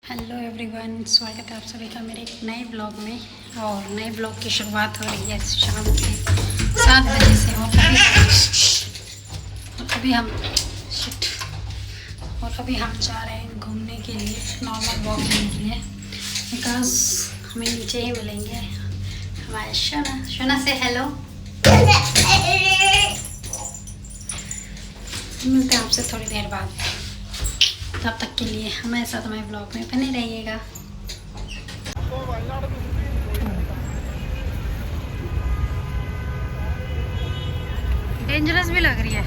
Hello everyone, स्वागत है आप सभी का मेरे एक नए ब्लॉग में। और नए ब्लॉग की शुरुआत हो रही है शाम के 7 बजे से। और अभी हम जा रहे हैं घूमने के लिए, नॉर्मल वॉक करने के लिए, बिकॉज हमें नीचे ही मिलेंगे हमारे शोना से हेलो। मिलते हैं आपसे थोड़ी देर बाद, तब तक के लिए हमारे साथ हमारे ब्लॉग में बने रहिएगा। डेंजरस भी लग रही है।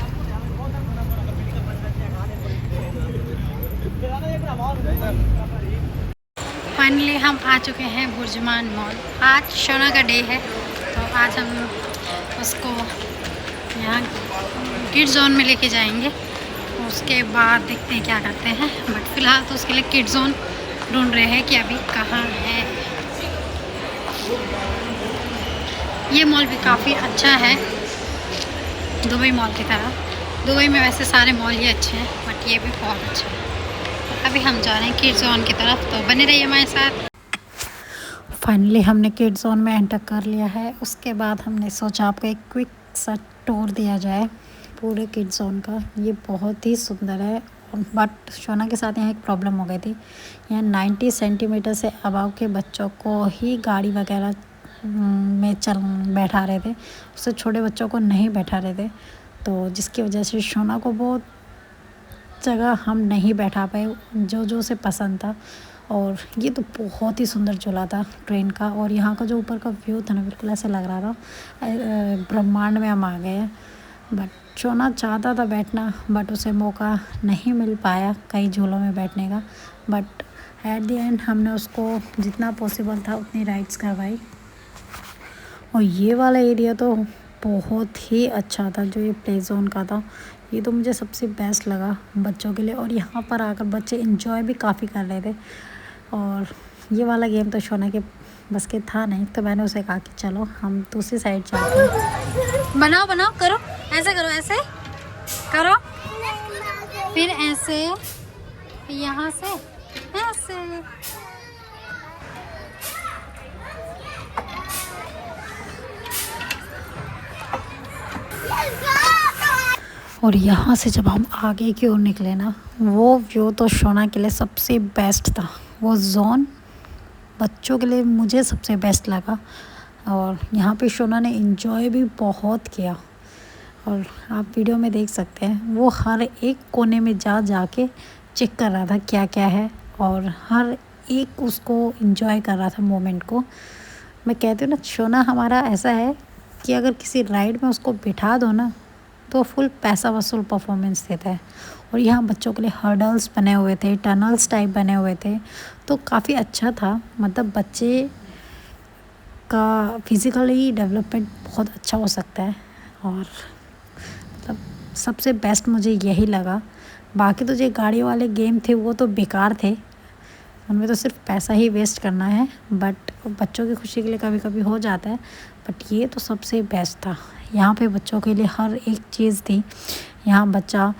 फाइनली हम आ चुके हैं बुर्जुमान मॉल। आज शोना का डे है, तो आज हम उसको यहाँ किड जोन में लेके जाएंगे। उसके बाद देखते हैं क्या करते हैं, बट फिलहाल तो उसके लिए किड जोन ढूंढ रहे हैं कि अभी कहाँ है। ये मॉल भी काफ़ी अच्छा है, दुबई मॉल की तरह। दुबई में वैसे सारे मॉल ही अच्छे हैं, बट ये भी बहुत अच्छा है। अभी हम जा रहे हैं किड जोन की तरफ, तो बने रहिए हमारे साथ। फाइनली हमने किड जोन में एंटर कर लिया है। उसके बाद हमने सोचा आपको एक क्विक सा टूर दिया जाए पूरे किड जोन का। ये बहुत ही सुंदर है, बट शोना के साथ यहाँ एक प्रॉब्लम हो गई थी। यहाँ 90 सेंटीमीटर से अबव के बच्चों को ही गाड़ी वगैरह में बैठा रहे थे, उससे छोटे बच्चों को नहीं बैठा रहे थे। तो जिसकी वजह से शोना को बहुत जगह हम नहीं बैठा पाए जो उसे पसंद था। और ये तो बहुत ही सुंदर झूला था ट्रेन का, और यहाँ का जो ऊपर का व्यू था ना, बिल्कुल ऐसे लग रहा था ब्रह्मांड में हम आ गए हैं। बट शोना चाहता था बैठना, बट उसे मौका नहीं मिल पाया कई झूलों में बैठने का। बट एट द एंड हमने उसको जितना पॉसिबल था उतनी राइड्स करवाई। और ये वाला एरिया तो बहुत ही अच्छा था, जो ये प्ले जोन का था। ये तो मुझे सबसे बेस्ट लगा बच्चों के लिए, और यहाँ पर आकर बच्चे इंजॉय भी काफ़ी कर रहे थे। और ये वाला गेम तो शोना के बस के था नहीं, तो मैंने उसे कहा कि चलो हम दूसरी साइड चलते हैं। बनाओ बनाओ, करो ऐसे, करो ऐसे, करो फिर ऐसे, यहाँ से ऐसे। और यहाँ से जब हम आगे की ओर निकले ना, वो व्यू तो शोना के लिए सबसे बेस्ट था। वो जोन बच्चों के लिए मुझे सबसे बेस्ट लगा, और यहाँ पे शोना ने एंजॉय भी बहुत किया। और आप वीडियो में देख सकते हैं, वो हर एक कोने में जा के चेक कर रहा था क्या क्या है, और हर एक उसको एंजॉय कर रहा था मोमेंट को। मैं कहती हूँ ना, शोना हमारा ऐसा है कि अगर किसी राइड में उसको बिठा दो ना, तो फुल पैसा वसूल परफॉर्मेंस देता है। और यहाँ बच्चों के लिए हर्डल्स बने हुए थे, टनल्स टाइप बने हुए थे, तो काफ़ी अच्छा था। मतलब बच्चे का फिज़िकली डेवलपमेंट बहुत अच्छा हो सकता है, और मतलब सबसे बेस्ट मुझे यही लगा। बाकी तो जो गाड़ी वाले गेम थे वो तो बेकार थे, उनमें तो सिर्फ पैसा ही वेस्ट करना है। बट बच्चों की खुशी के लिए कभी कभी हो जाता है, बट ये तो सबसे बेस्ट था। यहाँ पे बच्चों के लिए हर एक चीज़ थी। यहाँ बच्चा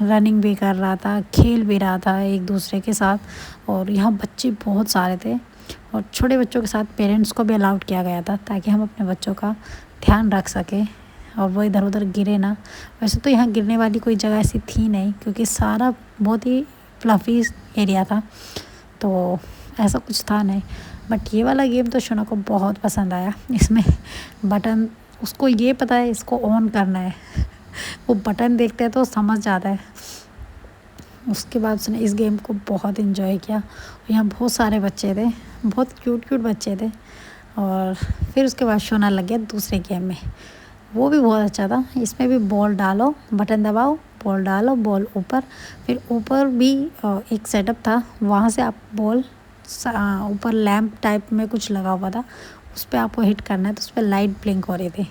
रनिंग भी कर रहा था, खेल भी रहा था एक दूसरे के साथ, और यहाँ बच्चे बहुत सारे थे। और छोटे बच्चों के साथ पेरेंट्स को भी अलाउड किया गया था, ताकि हम अपने बच्चों का ध्यान रख सकें और वो इधर उधर गिरे ना। वैसे तो यहाँ गिरने वाली कोई जगह ऐसी थी नहीं, क्योंकि सारा बहुत ही फ्लफ़ी एरिया था, तो ऐसा कुछ था नहीं। बट ये वाला गेम तो शोना को बहुत पसंद आया। इसमें बटन, उसको ये पता है इसको ऑन करना है, वो बटन देखते हैं तो समझ जाता है। उसके बाद उसने इस गेम को बहुत इन्जॉय किया। यहाँ बहुत सारे बच्चे थे, बहुत क्यूट बच्चे थे। और फिर उसके बाद शोना लग गया दूसरे गेम में, वो भी बहुत अच्छा था। इसमें भी बॉल डालो, बटन दबाओ, बॉल डालो, बॉल ऊपर। फिर ऊपर भी एक सेटअप था, वहाँ से आप बॉल ऊपर लैंप टाइप में कुछ लगा हुआ था, उस पर आपको हिट करना है, तो उस पर लाइट ब्लिंक हो रही थी।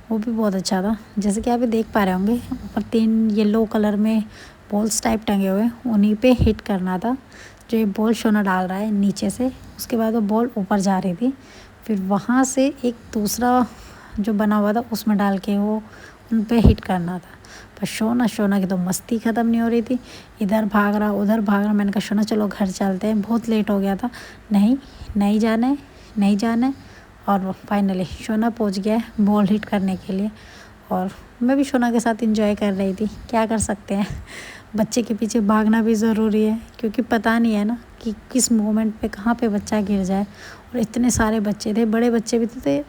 वो भी बहुत अच्छा था। जैसे कि आप देख पा रहे होंगे, ऊपर 3 येलो कलर में बॉल्स टाइप टंगे हुए, उन्हीं पे हिट करना था। जो ये बॉल शोना डाल रहा है नीचे से, उसके बाद वो बॉल ऊपर जा रही थी। फिर वहाँ से एक दूसरा जो बना हुआ था उसमें डाल के वो उन पे हिट करना था। पर शोना की तो मस्ती ख़त्म नहीं हो रही थी, इधर भाग रहा उधर भाग रहा। मैंने कहा शोना चलो घर चलते हैं, बहुत लेट हो गया था। नहीं नहीं जाना है, नहीं जाना है। और फाइनली शोना पहुंच गया है बॉल हिट करने के लिए, और मैं भी शोना के साथ एंजॉय कर रही थी। क्या कर सकते हैं, बच्चे के पीछे भागना भी ज़रूरी है, क्योंकि पता नहीं है ना कि किस मोमेंट पे कहाँ पे बच्चा गिर जाए। और इतने सारे बच्चे थे, बड़े बच्चे भी थे,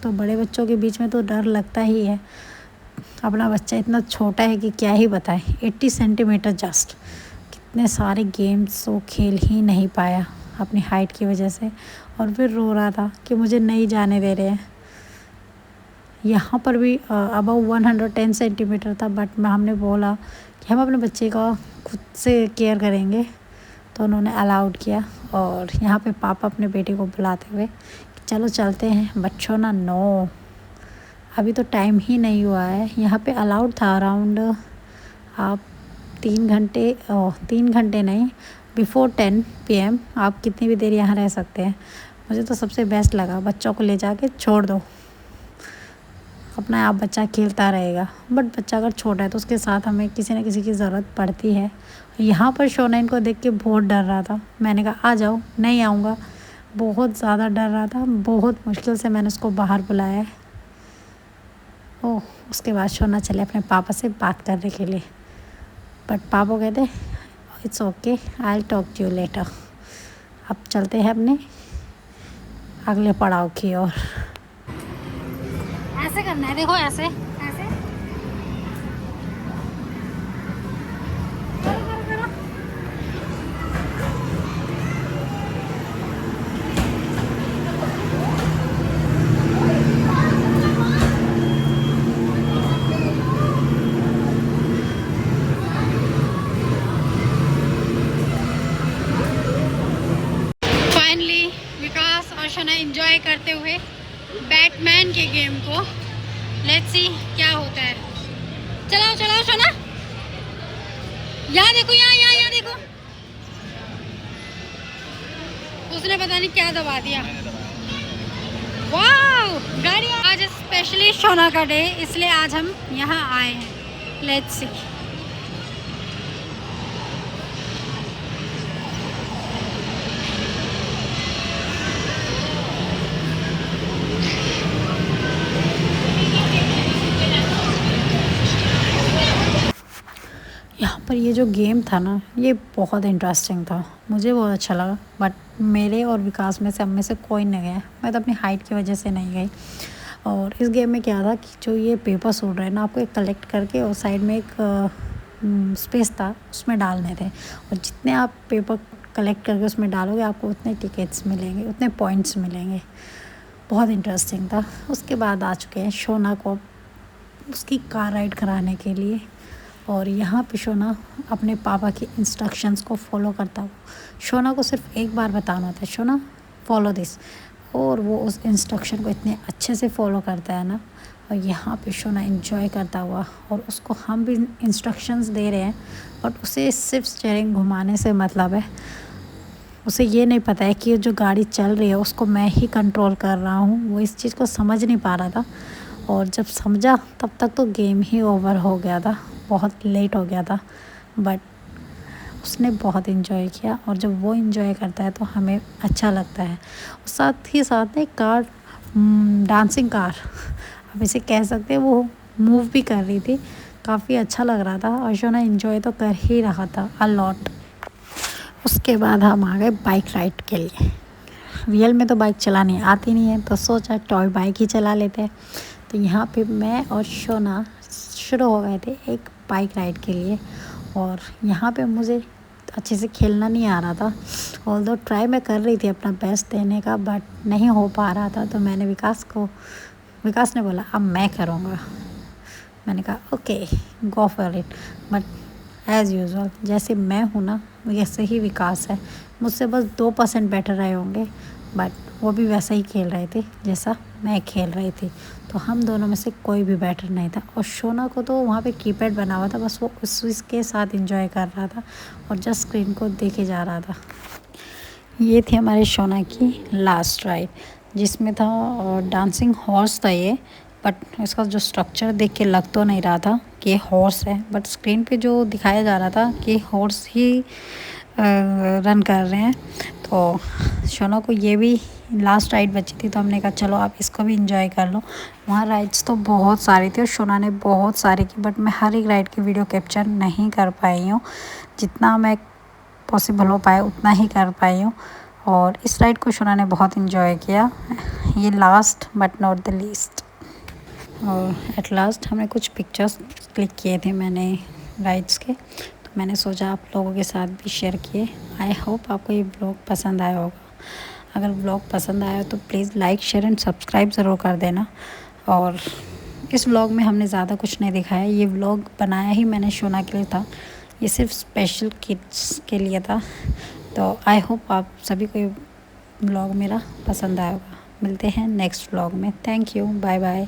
तो बड़े बच्चों के बीच में तो डर लगता ही है। अपना बच्चा इतना छोटा है कि क्या ही बताएं, 80 सेंटीमीटर जस्ट। कितने सारे गेम्स वो खेल ही नहीं पाया अपनी हाइट की वजह से, और फिर रो रहा था कि मुझे नहीं जाने दे रहे हैं। यहाँ पर भी अबव 110 सेंटीमीटर था, बट हमने बोला कि हम अपने बच्चे का खुद से केयर करेंगे, तो उन्होंने अलाउड किया। और यहाँ पे पापा अपने बेटे को बुलाते हुए कि चलो चलते हैं। बच्चों ना नो, अभी तो टाइम ही नहीं हुआ है। यहाँ पे अलाउड था अराउंड आप 3 घंटे नहीं, बिफोर 10 PM आप कितनी भी देर यहाँ रह सकते हैं। मुझे तो सबसे बेस्ट लगा, बच्चों को ले जाके छोड़ दो, अपना आप बच्चा खेलता रहेगा। बट बच्चा अगर छोटा है तो उसके साथ हमें किसी न किसी की ज़रूरत पड़ती है। यहाँ पर शोना इनको देख के बहुत डर रहा था। मैंने कहा आ जाओ, नहीं आऊँगा। बहुत ज़्यादा डर रहा था, बहुत मुश्किल से मैंने उसको बाहर बुलाया है। ओह, उसके बाद शोना चले अपने पापा से बात करने के लिए, बट पापा कहते it's okay, I talk to you later. अब चलते हैं अपने अगले पड़ाव की ओर। ऐसे करना है, देखो ऐसे ऐसे करो करो करो। फाइनली विकास और शोना एंजॉय करते हुए बैटमैन के गेम को। लेट्स सी क्या होता है। चलाओ चलाओ शोना, यहाँ देखो, यहाँ देखो। उसने पता नहीं क्या दबा दिया। वाह, गाड़ी। आज स्पेशली शोना का डे, इसलिए आज हम यहाँ आए हैं। Let's see. यहाँ पर ये जो गेम था ना, ये बहुत इंटरेस्टिंग था, मुझे बहुत अच्छा लगा। बट मेरे और विकास में से हम में से कोई नहीं गया। मैं तो अपनी हाइट की वजह से नहीं गई। और इस गेम में क्या था कि जो ये पेपर्स उड़ रहे हैं ना, आपको एक कलेक्ट करके और साइड में एक स्पेस था, उसमें डालने थे। और जितने आप पेपर कलेक्ट करके उसमें डालोगे, आपको उतने टिकट्स मिलेंगे, उतने पॉइंट्स मिलेंगे। बहुत इंटरेस्टिंग था। उसके बाद आ चुके हैं शोना को उसकी कार राइड कराने के लिए। और यहाँ पे शोना अपने पापा की इंस्ट्रक्शंस को फॉलो करता हुआ, शोना को सिर्फ एक बार बताना था, शोना फॉलो दिस, और वो उस इंस्ट्रक्शन को इतने अच्छे से फॉलो करता है ना। और यहाँ पे शोना एंजॉय करता हुआ, और उसको हम भी इंस्ट्रक्शंस दे रहे हैं, बट उसे सिर्फ स्टीयरिंग घुमाने से मतलब है। उसे ये नहीं पता है कि ये जो गाड़ी चल रही है उसको मैं ही कंट्रोल कर रहा हूँ। वो इस चीज़ को समझ नहीं पा रहा था, और जब समझा तब तक तो गेम ही ओवर हो गया था, बहुत लेट हो गया था। बट उसने बहुत इन्जॉय किया, और जब वो इन्जॉय करता है तो हमें अच्छा लगता है। और साथ ही साथ एक कार, डांसिंग कार अब इसे कह सकते हैं, वो मूव भी कर रही थी, काफ़ी अच्छा लग रहा था। और शोना इन्जॉय तो कर ही रहा था अलॉट। उसके बाद हम आ गए बाइक राइड के लिए। रियल में तो बाइक चलानी आती नहीं है, तो सोचा टॉय बाइक ही चला लेते हैं। तो यहाँ पे मैं और शोना शुरू हो गए थे एक बाइक राइड के लिए। और यहाँ पे मुझे अच्छे से खेलना नहीं आ रहा था, ऑल्दो ट्राई मैं कर रही थी अपना बेस्ट देने का, बट नहीं हो पा रहा था। तो मैंने विकास ने बोला अब मैं करूँगा। मैंने कहा okay, go for it. But as usual जैसे मैं हूँ ना, वैसे ही विकास है। मुझसे बस 2% बेटर रहे होंगे, बट वो भी वैसा ही खेल रहे थे जैसा मैं खेल रही थी। तो हम दोनों में से कोई भी बेटर नहीं था। और शोना को तो वहाँ पे कीपैड बना हुआ था, बस वो उसके साथ एंजॉय कर रहा था और जस्ट स्क्रीन को देखे जा रहा था। ये थी हमारे शोना की लास्ट राइड, जिसमें था डांसिंग हॉर्स था ये, बट इसका जो स्ट्रक्चर देख के लग तो नहीं रहा था कि ये हॉर्स है, बट स्क्रीन पे जो दिखाया जा रहा था कि हॉर्स ही रन कर रहे हैं। तो शोना को ये भी लास्ट राइड बची थी, तो हमने कहा चलो आप इसको भी इंजॉय कर लो। वहाँ राइड्स तो बहुत सारी थी और शोना ने बहुत सारी की, बट मैं हर एक राइड की वीडियो कैप्चर नहीं कर पाई हूँ। जितना मैं पॉसिबल हो पाया उतना ही कर पाई हूँ। और इस राइड को शोना ने बहुत इन्जॉय किया। ये last but not the least. और एट लास्ट हमने कुछ पिक्चर्स क्लिक किए थे मैंने राइड्स के, तो मैंने सोचा आप लोगों के साथ भी शेयर किए। आई होप आपको ये ब्लॉग पसंद आया होगा। अगर ब्लॉग पसंद आया तो please like share and subscribe ज़रूर कर देना। और इस व्लॉग में हमने ज़्यादा कुछ नहीं दिखाया, ये व्लॉग बनाया ही मैंने शोना के लिए था, ये सिर्फ स्पेशल किड्स के लिए था। तो आई होप आप सभी को ये व्लॉग मेरा पसंद आएगा। मिलते हैं नेक्स्ट व्लॉग में। Thank you, bye bye.